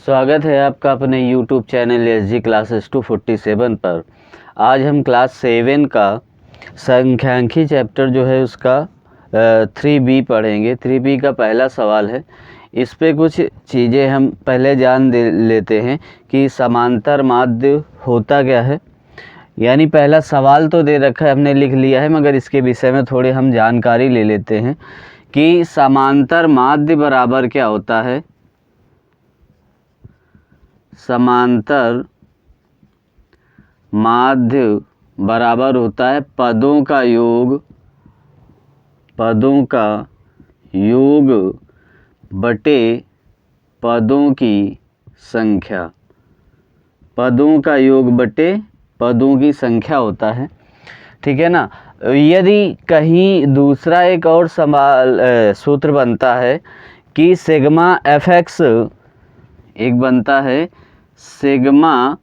स्वागत है आपका अपने YouTube चैनल SG क्लासेस 247 पर। आज हम क्लास 7 का संख्यांकी चैप्टर जो है उसका 3B पढ़ेंगे। 3B का पहला सवाल है। इस पे कुछ चीज़ें हम पहले जान लेते हैं कि समांतर माध्य होता क्या है। यानी पहला सवाल तो दे रखा है, हमने लिख लिया है, मगर इसके विषय में थोड़ी हम जानकारी ले लेते हैं कि समांतर माध्य बराबर क्या होता है। समांतर माध्य बराबर होता है पदों का योग बटे पदों की संख्या। पदों का योग बटे पदों की संख्या होता है, ठीक है ना। यदि कहीं दूसरा एक और सूत्र बनता है कि सिग्मा fx एक बनता है सिग्मा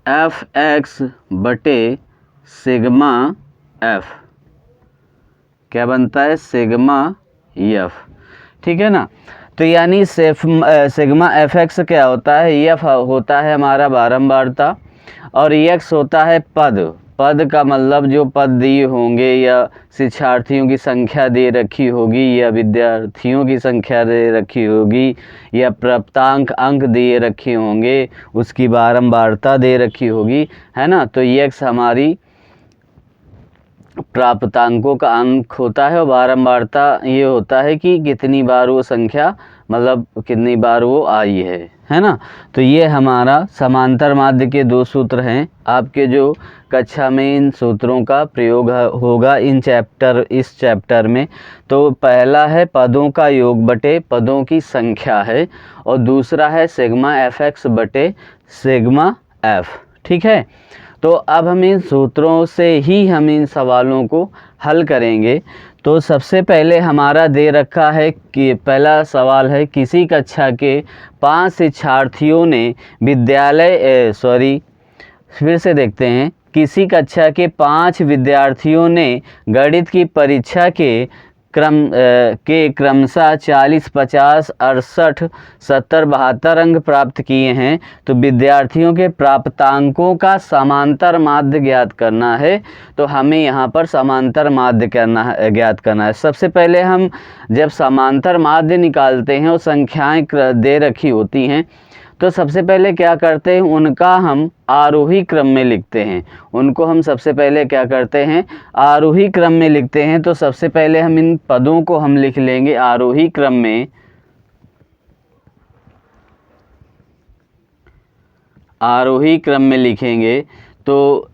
fx बटे सिग्मा f, क्या बनता है सिग्मा f, ठीक है ना। तो यानी सिग्मा fx क्या होता है, f होता है हमारा बारंबारता और x होता है पद का मतलब जो पद दिए होंगे या शिक्षार्थियों की संख्या दे रखी होगी या विद्यार्थियों की संख्या दे रखी होगी या प्राप्तांक अंक दिए रखे होंगे, उसकी बारंबारता दे रखी होगी, है ना। तो x हमारी प्राप्तांकों का अंक होता है और बारंबारता ये होता है कि कितनी बार वो संख्या मतलब कितनी बार वो आई है ना। तो ये हमारा समांतर माध्य के दो सूत्र हैं। आपके जो कक्षा में इन सूत्रों का प्रयोग होगा इस चैप्टर में। तो पहला है पदों का योग बटे पदों की संख्या है और दूसरा है सिग्मा fx बटे सिग्मा f, ठीक है। तो अब हम इन सूत्रों से ही हम इन सवालों को हल करेंगे। तो सबसे पहले हमारा दे रखा है कि पहला सवाल है किसी कक्षा के 5 शिक्षार्थियों ने फिर से देखते हैं। किसी कक्षा के 5 विद्यार्थियों ने गणित की परीक्षा के क्रमशः 40, 50, 68, 70, 72 अंक प्राप्त किए हैं। तो विद्यार्थियों के प्राप्तांकों का समांतर माध्य ज्ञात करना है। तो हमें यहाँ पर समांतर माध्य ज्ञात करना है। सबसे पहले हम जब समांतर माध्य निकालते हैं और संख्याएं दे रखी होती हैं तो सबसे पहले क्या करते हैं, उनका हम आरोही क्रम में लिखते हैं। उनको हम सबसे पहले क्या करते हैं, आरोही क्रम में लिखते हैं। तो सबसे पहले हम इन पदों को हम लिख लेंगे आरोही क्रम में। आरोही क्रम में लिखेंगे तो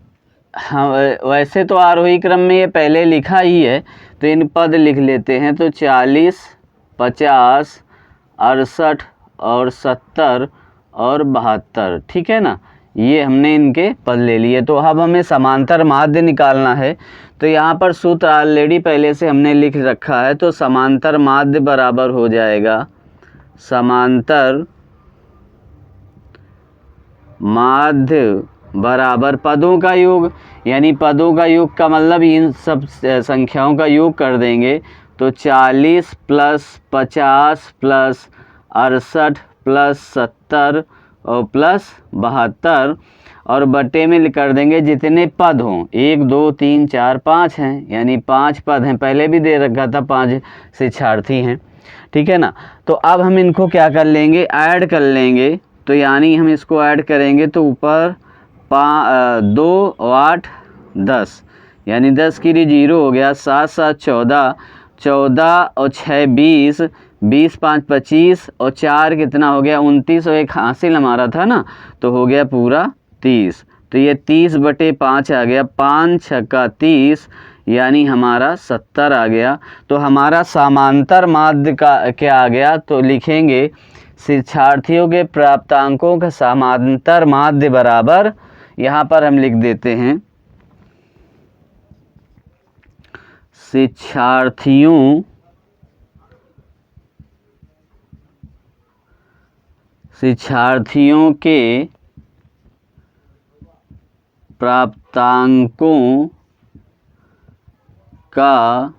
हम वैसे तो आरोही क्रम में ये पहले लिखा ही है, तो इन पद लिख लेते हैं। तो 40, 50, 68 और 70 और 72, ठीक है ना। ये हमने इनके पद ले लिए। तो अब हमें समांतर माध्य निकालना है। तो यहाँ पर सूत्र ऑलरेडी पहले से हमने लिख रखा है। तो समांतर माध्य बराबर हो जाएगा समांतर माध्य बराबर पदों का योग, यानी पदों का योग का मतलब इन सब संख्याओं का योग कर देंगे। तो 40 प्लस 50 प्लस 68 प्लस 70 और प्लस 72 और बटे में कर देंगे जितने पद हों। 1 2 3 4 5 हैं, यानी 5 पद हैं। पहले भी दे रखा था 5 शिक्षार्थी हैं, ठीक है ना। तो अब हम इनको क्या कर लेंगे, ऐड कर लेंगे। तो यानी हम इसको ऐड करेंगे तो ऊपर 2 8 10, यानी 10 की 0 हो गया। 7 7 14, 14 और 6 20, 20 5 25 और 4 कितना हो गया 29 और एक हासिल हमारा था ना, तो हो गया पूरा 30। तो ये 30 बटे 5 आ गया। 5 छक्का 30, यानी हमारा 70 आ गया। तो हमारा समांतर माध्य का क्या आ गया, तो लिखेंगे शिक्षार्थियों के प्राप्तांकों का समांतर माध्य बराबर, यहाँ पर हम लिख देते हैं शिक्षार्थियों के प्राप्तांकों का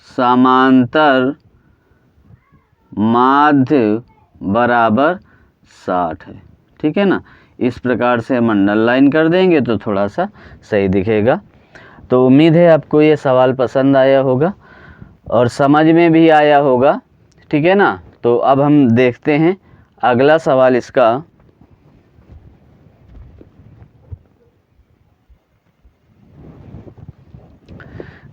समांतर माध्य बराबर 60 है। ठीक है ना, इस प्रकार से हम अंडरलाइन कर देंगे तो थोड़ा सा सही दिखेगा। तो उम्मीद है आपको ये सवाल पसंद आया होगा और समझ में भी आया होगा। ठीक है ना, तो अब हम देखते हैं अगला सवाल इसका।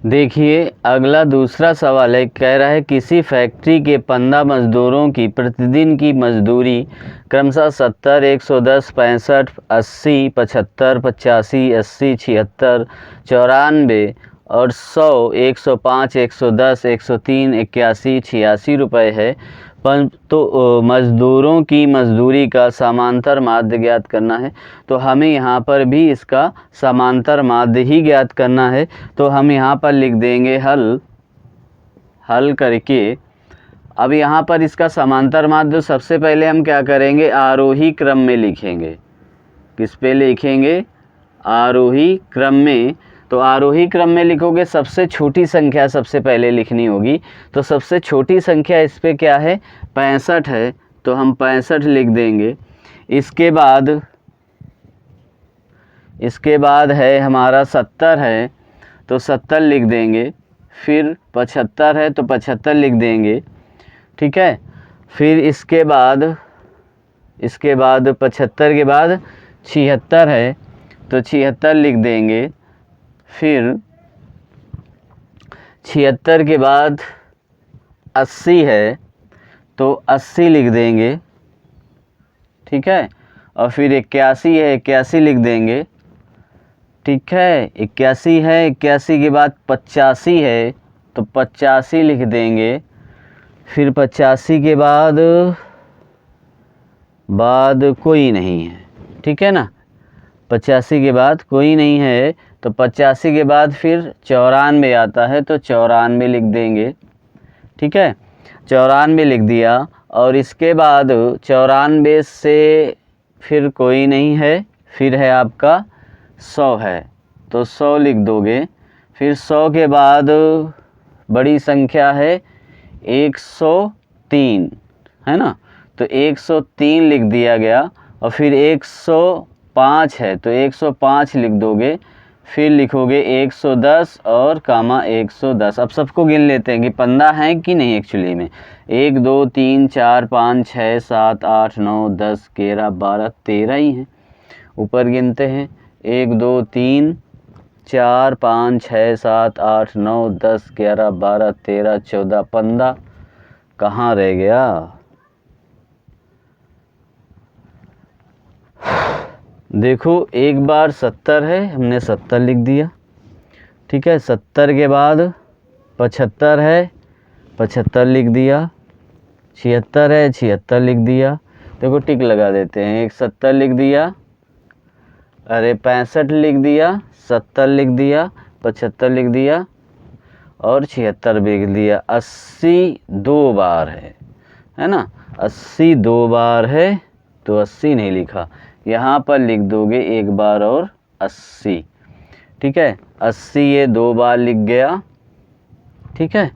देखिए अगला दूसरा सवाल है, कह रहा है किसी फैक्ट्री के 15 मज़दूरों की प्रतिदिन की मजदूरी क्रमशः 70, 110, 65, 80, 75, 85, 80, 76, 94 और 100, 105, 110, 103, 81, 86 रुपये है। तो मज़दूरों की मजदूरी का समांतर माध्य ज्ञात करना है। तो हमें यहाँ पर भी इसका समांतर माध्य ही ज्ञात करना है। तो हम यहाँ पर लिख देंगे हल करके। अब यहाँ पर इसका समांतर माध्य सबसे पहले हम क्या करेंगे, आरोही क्रम में लिखेंगे। किस पे लिखेंगे, आरोही क्रम में। तो आरोही क्रम में लिखोगे, सबसे छोटी संख्या सबसे पहले लिखनी होगी। तो सबसे छोटी संख्या इस पे क्या है, 65 है, तो हम 65 लिख देंगे। इसके बाद है हमारा 70 है, तो 70 लिख देंगे। फिर 75 है तो 75 लिख देंगे। ठीक है, फिर इसके बाद 75 के बाद 76 है तो 76 लिख देंगे। फिर 76 के बाद 80 है तो 80 लिख देंगे। ठीक है, और फिर 81 है, 81 लिख देंगे। ठीक है, 81 है, 81 के बाद 85 है तो 85 लिख देंगे। फिर 85 के बाद कोई नहीं है। ठीक है ना, 85 के बाद कोई नहीं है तो 85 के बाद फिर 94 आता है तो 94 लिख देंगे। ठीक है, 94 लिख दिया। और इसके बाद 94 से फिर कोई नहीं है, फिर है आपका 100 है तो 100 लिख दोगे। फिर 100 के बाद बड़ी संख्या है 103, है ना, तो 103 लिख दिया गया। और फिर 105 है तो 105 लिख दोगे। फिर लिखोगे 110 और कामा 110। अब सबको गिन लेते हैं कि 15 हैं कि नहीं एक्चुअली में। 1 2 3 4 5 6 7 8 9 10 11 12 13 ही हैं। ऊपर गिनते हैं 1 2 3 4 5 6 7 8 9 10 11 12 13 14 15। कहाँ रह गया, देखो एक बार 70 है, हमने 70 लिख दिया। ठीक है, 70 के बाद 75 है, 75 लिख दिया। 76 है, 76 लिख दिया। देखो टिक लगा देते हैं, एक 70 लिख दिया, अरे 65 लिख दिया, 70 लिख दिया, 75 लिख दिया और 76 भी लिख दिया। 80 2 बार है ना, 80 2 बार है तो 80 नहीं लिखा, यहाँ पर लिख दोगे एक बार और 80। ठीक है, 80 ये 2 बार लिख गया। ठीक है,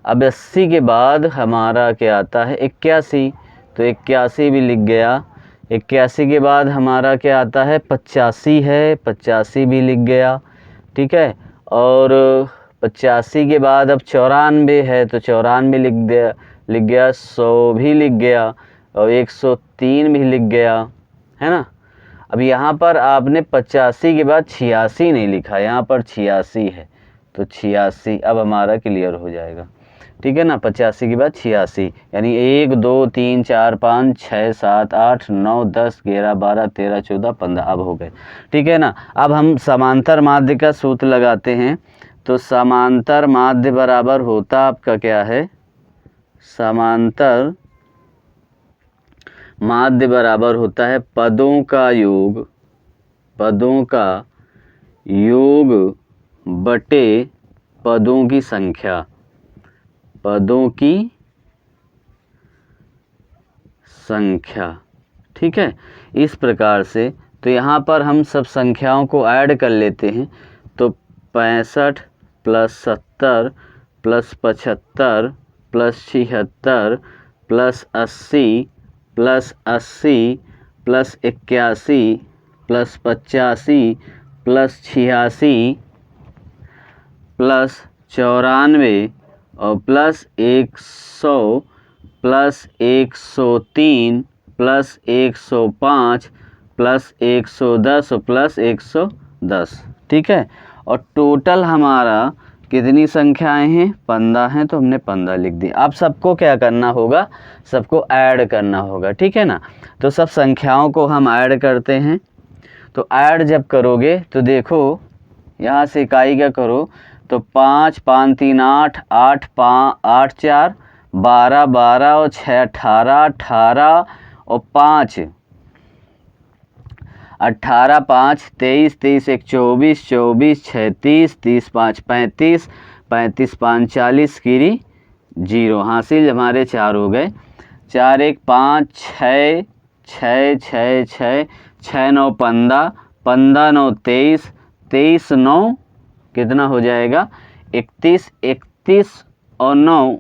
अब 80 के बाद हमारा क्या आता है 81, तो 81 भी लिख गया। 81 के बाद हमारा क्या आता है 85 है, 85 भी लिख गया। ठीक है, और 85 के बाद अब 94 है तो 94 लिख गया। 100 भी लिख गया और 103 भी लिख गया, है ना। अब यहाँ पर आपने 85 के बाद 86 नहीं लिखा, यहाँ पर 86 है तो 86 अब हमारा क्लियर हो जाएगा। ठीक है ना, 85 के बाद 86 यानी 1 2 3 4 5 6 7 8 9 10 11 12 13 14 15 अब हो गए। ठीक है ना, अब हम समांतर माध्य का सूत्र लगाते हैं। तो समांतर माध्य बराबर होता आपका क्या है, समांतर माध्य बराबर होता है पदों का योग बटे पदों की संख्या, ठीक है, इस प्रकार से। तो यहाँ पर हम सब संख्याओं को ऐड कर लेते हैं। तो 65 + 70 + 75 + 76 + 80 plus 80 plus 81 plus 85 plus 86 plus 94 और प्लस 100 प्लस 103 प्लस 105 प्लस 110 और प्लस 110। ठीक है, और टोटल हमारा कितनी संख्याएं हैं? 15 हैं, तो हमने 15 लिख दी। अब सबको क्या करना होगा? सबको ऐड करना होगा। ठीक है ना, तो सब संख्याओं को हम ऐड करते हैं। तो ऐड जब करोगे तो देखो यहाँ से इकाई क्या करो, तो 5 5 3 8 8 5 8 4 12 12 और 6 18 18 और 5 18 5 23 23 1 24 24 6 30 30 5 35 35 5 40 गिरी 0। हासिल हमारे 4 हो गए। 4 1 5 6 6 6 6 6 9 15 15 9 23 23 9 कितना हो जाएगा? 31 31 और 9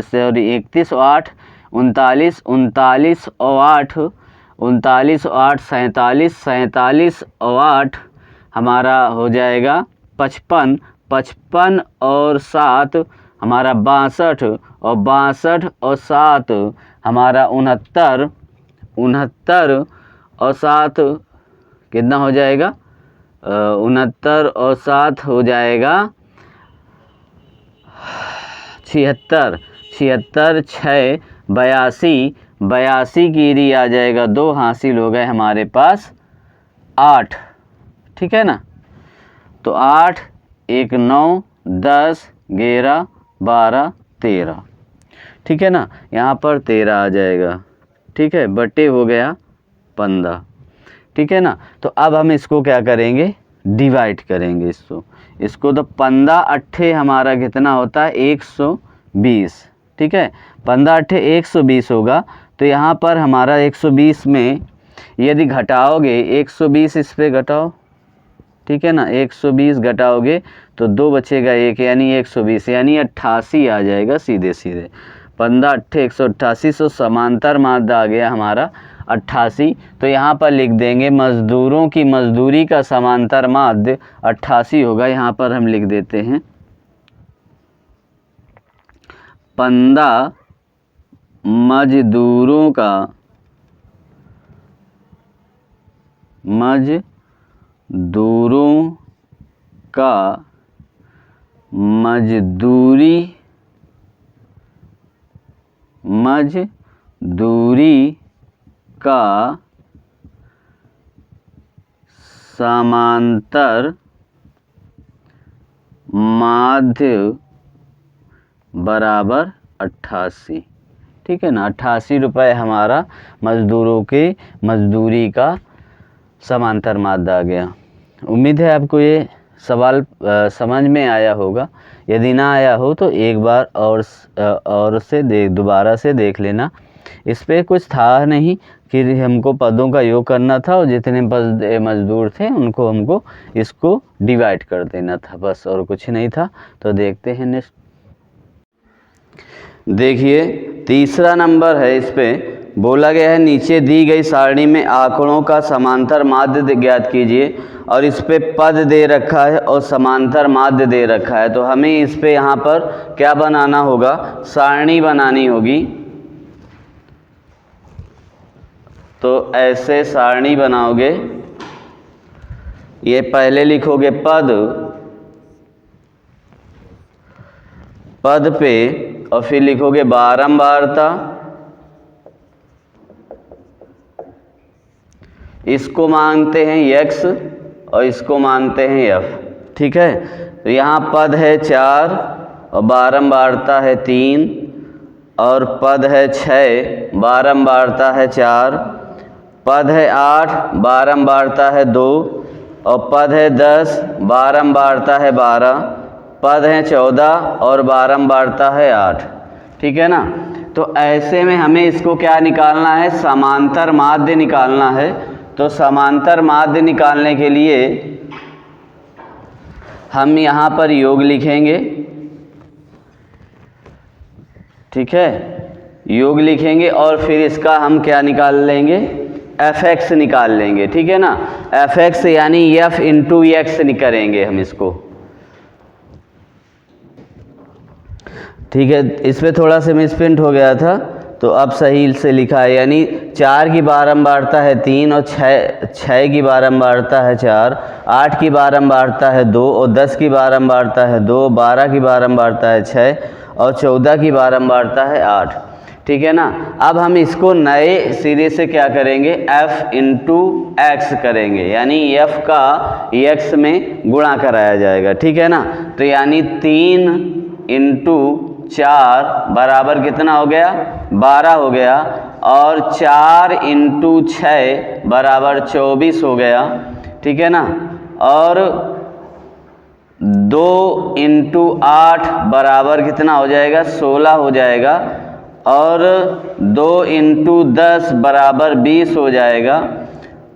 सॉरी 31 और 8 39 39 और 8 39 और 8 47 47 और 8 हमारा हो जाएगा 55 55 और 7 हमारा 62 और 62 और 7 हमारा 69 69 और 7 कितना हो जाएगा? 69 और 7 हो जाएगा 76 76 6 82 82 गिरी आ जाएगा 2। हासिल हो गए हमारे पास 8। ठीक है ना, तो 8 1 9 10 11 12 13। ठीक है ना, यहाँ पर 13 आ जाएगा। ठीक है, बटे हो गया 15। ठीक है ना, तो अब हम इसको क्या करेंगे? डिवाइड करेंगे इसको तो 15 अट्ठे हमारा कितना होता है? 120। ठीक है, 15 अट्ठे 120 होगा। तो यहाँ पर हमारा 120 में यदि घटाओगे 120 इस पे घटाओ। ठीक है ना, 120 घटाओगे तो 2 बचेगा 1 यानी 120 यानी 88 आ जाएगा सीधे सीधे। 15 अट्ठे 188 सो समांतर माध्य आ गया हमारा 88। तो यहाँ पर लिख देंगे मज़दूरों की मजदूरी का समांतर माध्य 88 होगा। यहाँ पर हम लिख देते हैं 15 मजदूरों का मजदूरी का समांतर माध्य बराबर 88। ठीक है ना, 88 रुपये हमारा मज़दूरों के मजदूरी का समांतर माध्य आ गया। उम्मीद है आपको ये सवाल समझ में आया होगा। यदि ना आया हो तो एक बार और से दोबारा से देख लेना। इस पे कुछ था नहीं कि हमको पदों का योग करना था और जितने मजदूर थे उनको हमको इसको डिवाइड कर देना था, बस और कुछ नहीं था। तो देखते हैं नेक्स्ट। देखिए तीसरा नंबर है, इस पे बोला गया है नीचे दी गई सारणी में आंकड़ों का समांतर माध्य ज्ञात कीजिए और इस पे पद दे रखा है और समांतर माध्य दे रखा है। तो हमें इस पे यहाँ पर क्या बनाना होगा? सारणी बनानी होगी। तो ऐसे सारणी बनाओगे, ये पहले लिखोगे पद पे और फिर लिखोगे बारंबारता। इसको मानते हैं x और इसको मानते हैं f। ठीक है, तो यहाँ पद है 4 और बारंबारता है 3 और पद है 6 बारंबारता है 4, पद है 8 बारंबारता है 2 और पद है 10 बारंबारता है 12, पद है 14 और बारंबारता है 8। ठीक है ना, तो ऐसे में हमें इसको क्या निकालना है? समांतर माध्य निकालना है। तो समांतर माध्य निकालने के लिए हम यहाँ पर योग लिखेंगे। ठीक है, योग लिखेंगे और फिर इसका हम क्या निकाल लेंगे, fx निकाल लेंगे, ठीक है ना। fx यानी f इंटू एक्स करेंगे हम इसको, ठीक है। इसमें थोड़ा सा मिसप्रिंट हो गया था तो अब सही से लिखा है, यानी 4 की बारंबारता है 3 और 6 की बारंबारता है 4, 8 की बारंबारता है 2 और 10 की बारंबारता है 2, 12 की बारंबारता है 6 और 14 की बारंबारता है 8, ठीक है ना। अब हम इसको नए सिरे से क्या करेंगे, f इंटू एक्स करेंगे, यानी f का x में गुणा कराया जाएगा, ठीक है ना। तो यानी 3 इंटू 4 बराबर कितना हो गया, 12 हो गया, और 4 इंटू 6 बराबर 24 हो गया, ठीक है ना। और 2 इंटू 8 बराबर कितना हो जाएगा, 16 हो जाएगा, और 2 इंटू 10 बराबर 20 हो जाएगा,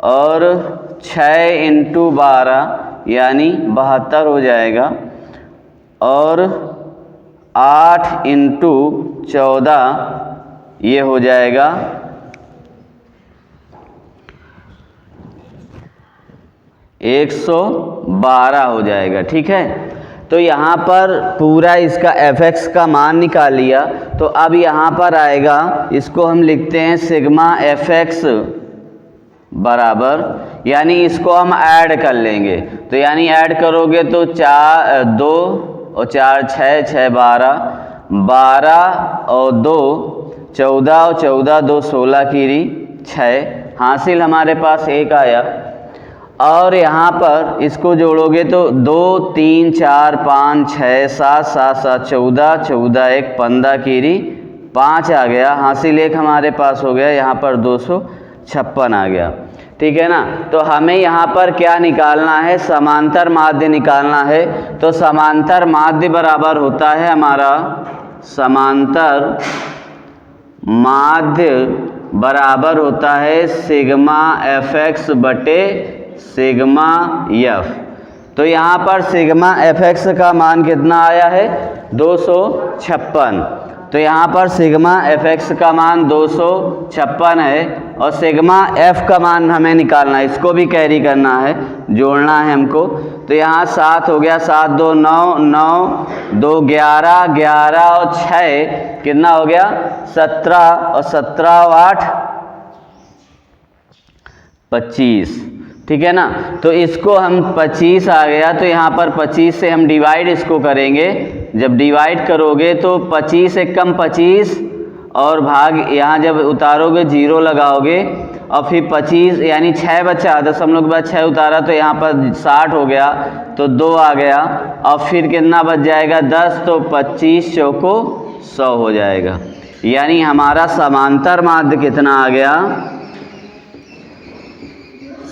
और 6 इंटू 12 यानी 72 हो जाएगा, और 8 इंटू 14 ये हो जाएगा 112 हो जाएगा, ठीक है। तो यहाँ पर पूरा इसका fx का मान निकाल लिया, तो अब यहाँ पर आएगा, इसको हम लिखते हैं सिग्मा fx बराबर, यानी इसको हम ऐड कर लेंगे, तो यानी ऐड करोगे तो 2 और 4 6 6 12, 12 और 2 14 और 14 2 16 की 6 हासिल हमारे पास 1 आया। और यहाँ पर इसको जोड़ोगे तो 2 3 4 5 6 7 7 7 14 14 1 15 की 5 आ गया, हासिल 1 हमारे पास हो गया, यहाँ पर 256 आ गया, ठीक है ना। तो हमें यहाँ पर क्या निकालना है, समांतर माध्य निकालना है। तो समांतर माध्य बराबर होता है हमारा, समांतर माध्य बराबर होता है सिग्मा fx बटे सिग्मा f। तो यहाँ पर सिग्मा fx का मान कितना आया है, 256। तो यहाँ पर सिग्मा fx का मान 256 है, और सिग्मा f का मान हमें निकालना है, इसको भी कैरी करना है, जोड़ना है हमको। तो यहाँ 7 हो गया, 7 2 9 9 2 11 11 और 6 कितना हो गया, 17 और 17 और 8 25, ठीक है ना। तो इसको हम 25 आ गया, तो यहाँ पर 25 से हम डिवाइड इसको करेंगे। जब डिवाइड करोगे तो 25 से कम 25 और भाग, यहाँ जब उतारोगे 0 लगाओगे, और फिर 25 यानी 6 बचा, 0.5 के बाद 6 उतारा तो यहाँ पर 60 हो गया, तो 2 आ गया, और फिर कितना बच जाएगा 10, तो 25 चौको 100 हो जाएगा। यानी हमारा समांतर माध्य कितना आ गया,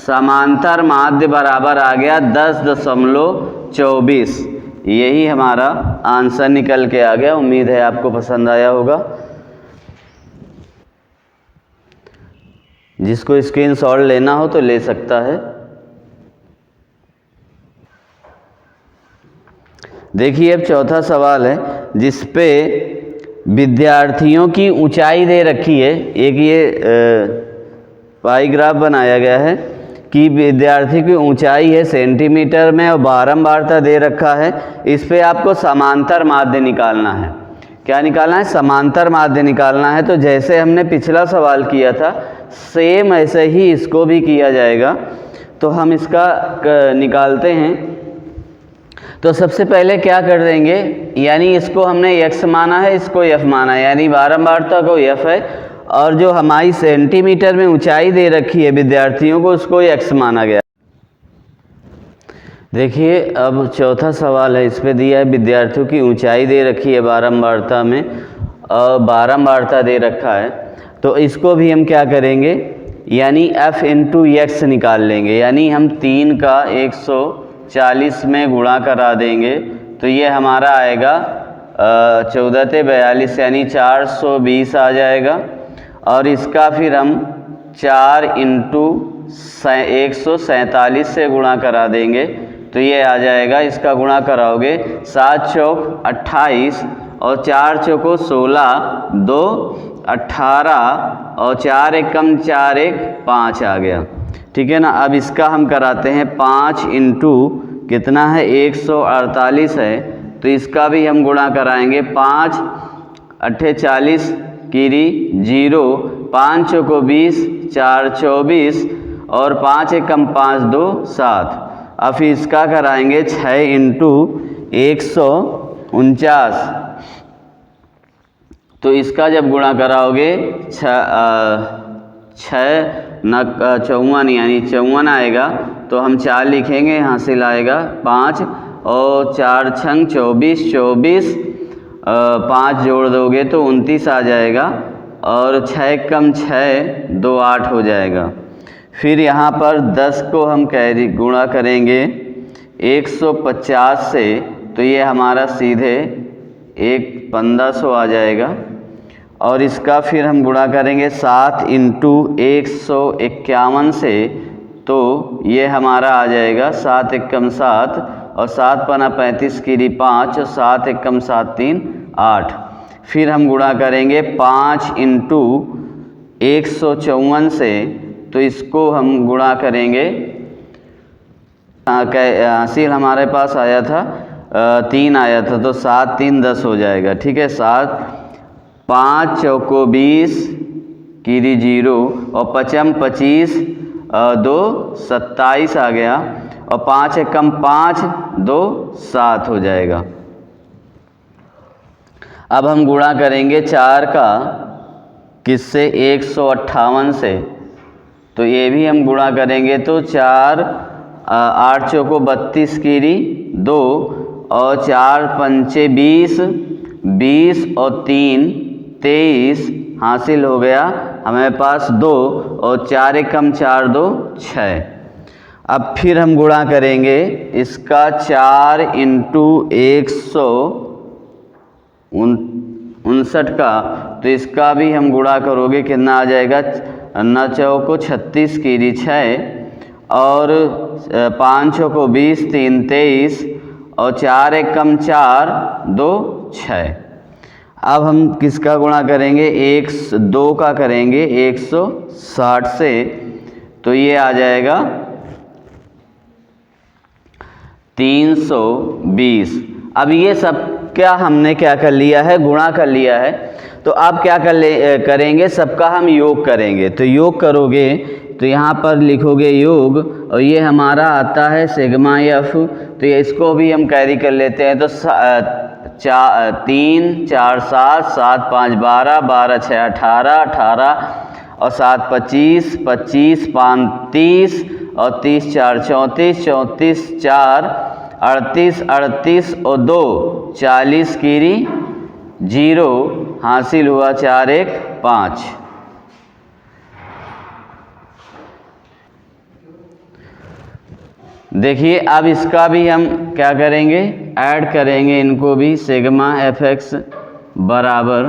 समांतर माध्य बराबर आ गया 10.24। यही हमारा आंसर निकल के आ गया। उम्मीद है आपको पसंद आया होगा। जिसको स्क्रीनशॉट लेना हो तो ले सकता है। देखिए अब चौथा सवाल है, जिस पे विद्यार्थियों की ऊंचाई दे रखी है। एक ये पाई ग्राफ बनाया गया है कि विद्यार्थी की ऊंचाई है सेंटीमीटर में और बारंबारता दे रखा है। इस पे आपको समांतर माध्य निकालना है। क्या निकालना है, समांतर माध्य निकालना है। तो जैसे हमने पिछला सवाल किया था सेम ऐसे ही इसको भी किया जाएगा। तो हम इसका निकालते हैं। तो सबसे पहले क्या कर देंगे, यानी इसको हमने x माना है, इसको f माना है, यानी बारंबारता को f है, और जो हमारी सेंटीमीटर में ऊंचाई दे रखी है विद्यार्थियों को उसको x माना गया। देखिए अब चौथा सवाल है, इस पे दिया है विद्यार्थियों की ऊंचाई दे रखी है बारंबारता में और बारंबारता दे रखा है। तो इसको भी हम क्या करेंगे, यानी f इंटू एक्स निकाल लेंगे। यानी हम 3 का 140 में गुणा करा देंगे तो ये हमारा आएगा 14×42 यानी 420 आ जाएगा। और इसका फिर हम 4 इंटू 147 से गुणा करा देंगे तो ये आ जाएगा। इसका गुणा कराओगे 7 चौक 28 और 4 चौको 16, 2 18 और 4 एकम 4 1 5 आ गया। ठीक है ना। अब इसका हम कराते हैं 5 इंटू कितना है 148 है, तो इसका भी हम गुणा कराएंगे। 5 अट्ठे 40 कीरी 0, 5 चौको 20, 4 24 और 5 एकम 5 2 7। अब फिर इसका कराएंगे 6 इंटू 149, तो इसका जब गुणा कराओगे 6 54 यानी 54 आएगा, तो हम 4 लिखेंगे, हासिल आएगा 5 और 4 छंग 24, 24 5 जोड़ दोगे तो 29 आ जाएगा और 6 कम 6 2 8 हो जाएगा। फिर यहाँ पर 10 को हम कैरी गुणा करेंगे 150 से, तो ये हमारा सीधे 1500 आ जाएगा। और इसका फिर हम गुणा करेंगे 7 इंटू 151 से, तो ये हमारा आ जाएगा 7 एकम 7 और 7 पना 35 कीरी 5 और 7 एकम 7 3 8। फिर हम गुणा करेंगे 5 इंटू 154 से, तो इसको हम गुणा करेंगे, हासिल हमारे पास आया था 3 आया था, तो 7 3 10 हो जाएगा। ठीक है। 7 5 चौको 20 कीरी 0 और 5 25 2 27 आ गया और 5 एकम 5 2 7 हो जाएगा। अब हम गुणा करेंगे 4 का किससे 158 से, तो ये भी हम गुणा करेंगे, तो 4 8 चौको 32 कीरी 2 और 4 पंचे 20 20 और 3 23 हासिल हो गया हमारे पास 2 और 4 एकम 4 2 6। अब फिर हम गुणा करेंगे इसका 4 इंटू 159 का, तो इसका भी हम गुणा करोगे कितना आ जाएगा 9 चौको 36 कीरी 6 और 5 चौको 20 3 23 और 4 एकम 4 2 6। अब हम किसका गुणा करेंगे 2 का करेंगे 160 से, तो ये आ जाएगा 320। अब ये सब क्या हमने क्या कर लिया है, गुणा कर लिया है। तो आप क्या करेंगे, सबका हम योग करेंगे। तो योग करोगे तो यहाँ पर लिखोगे योग, और ये हमारा आता है सिग्मा एफ, तो ये इसको भी हम कैरी कर लेते हैं। तो 3 4 7 7 5 12 12 6 18 18 और 7 25 25 5 30 और 30 4 34 34 4 38 38 और 2 40 कीरी 0 हासिल हुआ 4 1 5। देखिए अब इसका भी हम क्या करेंगे, ऐड करेंगे इनको भी, सिग्मा एफ एक्स बराबर,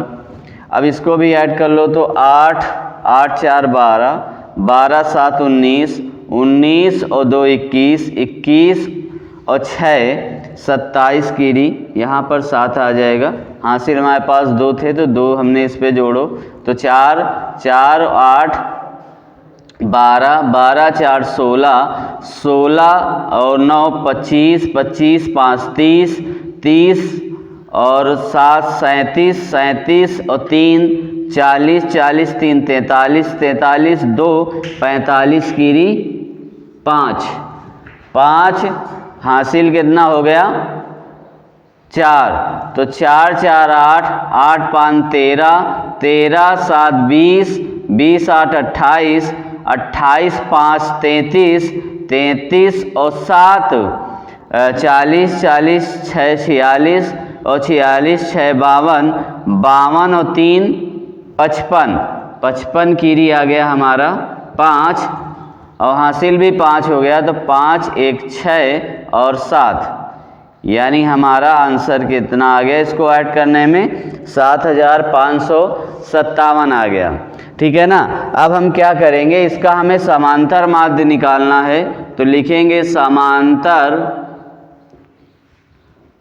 अब इसको भी ऐड कर लो, तो 8 8 4 12 12 7 19 19 और 2 21 21 और 6 27 कीरी, यहाँ पर 7 आ जाएगा। हासिल हमारे पास 2 थे तो 2 हमने इस पे जोड़ो, तो 4 4 8 12 12 4 16 16 और 9 25 25 5 30 30 और 7 37 37 और 3 40 40 3 43 43 2 45 कीरी 5 5 हासिल कितना हो गया 4, तो 4 4 8 8 5 13 13 7 20 20 8 28 28 5 33 33 और 7 40 40 6 46 और 46 6 52 52 और 3 55 55 कीरी आ गया हमारा 5 और हासिल भी 5 हो गया, तो 5 1 6 और 7, यानी हमारा आंसर कितना आ गया इसको ऐड करने में 7557 आ गया। ठीक है ना। अब हम क्या करेंगे, इसका हमें समांतर माध्य निकालना है, तो लिखेंगे समांतर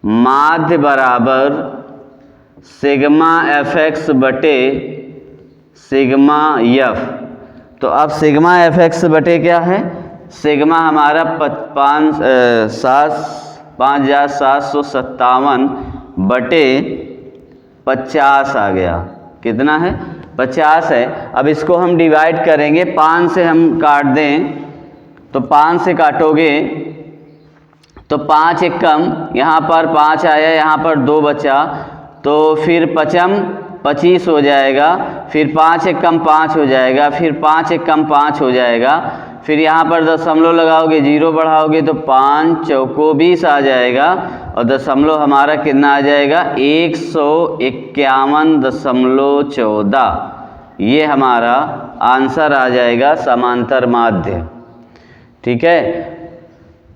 माध्य बराबर सिग्मा एफ एक्स बटे सिग्मा एफ। तो अब सिग्मा एफ एक्स बटे क्या है, सिग्मा हमारा 5,757 बटे 50 आ गया। कितना है, 50 है। अब इसको हम डिवाइड करेंगे, 5 से हम काट दें तो 5 से काटोगे तो 5 एक कम, यहाँ पर 5 आया, यहाँ पर 2 बचा, तो फिर 25 हो जाएगा, फिर 5 एक कम 5 हो जाएगा, फिर 5 एक कम 5 हो जाएगा, फिर यहाँ पर दशमलव लगाओगे, 0 बढ़ाओगे तो 5 चौको 20 आ जाएगा, और दशमलव हमारा कितना आ जाएगा, 151.14। ये हमारा आंसर आ जाएगा समांतर माध्य। ठीक है,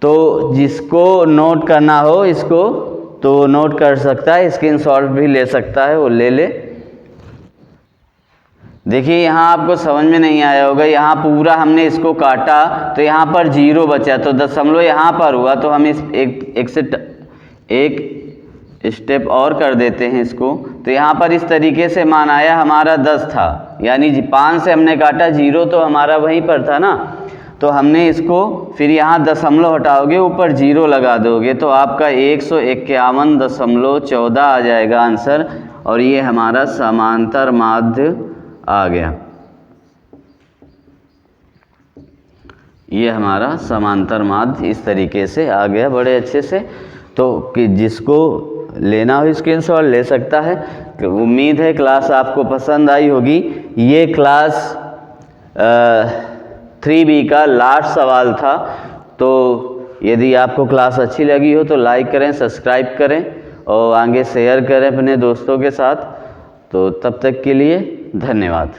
तो जिसको नोट करना हो इसको तो नोट कर सकता है, स्क्रीनशॉट भी ले सकता है, वो ले ले। देखिए यहाँ आपको समझ में नहीं आया होगा, यहाँ पूरा हमने इसको काटा तो यहाँ पर 0 बचा, तो दशमलव यहाँ पर हुआ, तो हम इस एक स्टेप और कर देते हैं इसको। तो यहाँ पर इस तरीके से मान आया, हमारा 10 था, यानी 5 से हमने काटा, 0 तो हमारा वहीं पर था ना, तो हमने इसको फिर यहाँ दशमलव हटाओगे, ऊपर 0 लगा दोगे, तो आपका 151.14 आ जाएगा आंसर, और ये हमारा समांतर माध्य आ गया। ये हमारा समांतर माध्य इस तरीके से आ गया बड़े अच्छे से। तो कि जिसको लेना हो स्क्रीनशॉट ले सकता है। उम्मीद है क्लास आपको पसंद आई होगी। ये क्लास 3B का लास्ट सवाल था। तो यदि आपको क्लास अच्छी लगी हो तो लाइक करें, सब्सक्राइब करें और आगे शेयर करें अपने दोस्तों के साथ। तो तब तक के लिए धन्यवाद।